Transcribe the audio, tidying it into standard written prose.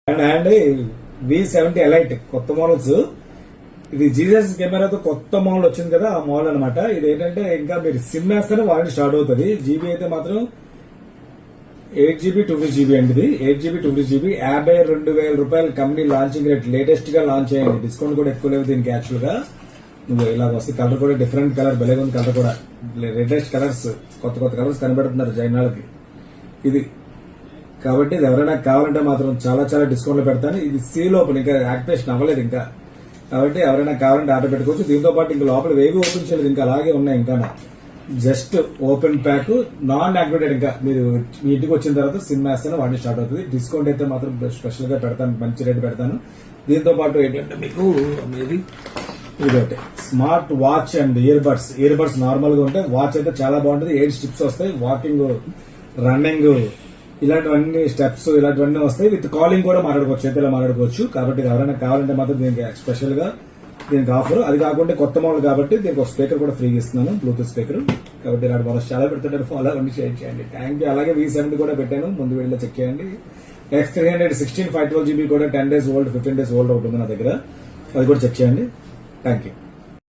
And V70 elite కొత్త models. ఇది Jesus కెమెరాతో కొత్త మోడల్ వచ్చింది కదా, ఆ మోడల్ అనమాట. ఇది ఏంటంటే ఇంకా మీరు సిమ్ వేస్తేనే వారంటీ స్టార్ట్ అవుతుంది. జీబీ అయితే మాత్రం 8GB 250GB అండి. ఇది 8GB 250GB 52,000 రూపాయలు కంపెనీ లాంచింగ్ రేట్. లేటెస్ట్ గా లాంచ్ అయ్యింది. డిస్కౌంట్ కూడా ఎక్కువ లేవు దీనికి. యాక్చువల్ గా నువ్వు ఇలా వస్తే కలర్ కూడా డిఫరెంట్ కలర్ భలేగా ఉంది. కలర్ కూడా లేటెస్ట్ కలర్స్, కొత్త కొత్త కలర్స్ కనబడుతున్నారు జైనాలకి ఇది. కాబట్టి ఇది ఎవరైనా కావాలంటే మాత్రం చాలా చాలా డిస్కౌంట్ లో పెడతాను. ఇది సీల్ ఓపెన్, ఇంకా యాక్టివేషన్ అవ్వలేదు ఇంకా. కాబట్టి ఎవరైనా కావాలంటే ఆర్డర్ పెట్టుకోవచ్చు. దీంతో పాటు ఇంకా లోపల వేవి ఓపెన్ చేయలేదు, ఇంకా అలాగే ఉన్నాయి. ఇంకా just open pack, non activated. ఇంకా మీరు మీ ఇంటికి వచ్చిన తర్వాత సిమ్ వేస్తాను వాటి స్టార్ట్ అవుతుంది. డిస్కౌంట్ అయితే మాత్రం స్పెషల్ గా పెడతాను, మంచి రేట్ పెడతాను. దీంతో పాటు ఏంటంటే మీకు ఇదొకటి smart watch and ear buds normal గా ఉంటాయి. వాచ్ అయితే చాలా బాగుంటుంది. 8 స్టెప్స్ వస్తాయి. వాకింగ్, రన్నింగ్, ఇలాంటివన్నీ స్టెప్స్ ఇలాంటివన్నీ వస్తాయి. విత్ కాలింగ్ కూడా మాట్లాడుకోవచ్చు, చేతిలో మాట్లాడుకోవచ్చు. కాబట్టి ఎవరైనా కావాలంటే మాత్రం దీనికి స్పెషల్ గా దీనికి ఆఫర్. అది కాకుండా కొత్త మోడల్ కాబట్టి దీనికి ఒక స్పీకర్ కూడా ఫ్రీగా ఇస్తున్నాను, బ్లూటూత్ స్పీకర్. కాబట్టి ఇలాంటి మోడల్స్ చాలా పెడుతుంటారు. ఫాలో అవ్వండి, షేర్ చేయండి. Thank you. అలాగే V70 కూడా పెట్టాను, ముందు వీడియోలో చెక్ చేయండి. X300 16 512GB కూడా 10 days ఓల్డ్, 15 days ఓల్డ్ ఉంటుంది నా దగ్గర. అది కూడా చెక్ చేయండి. Thank you.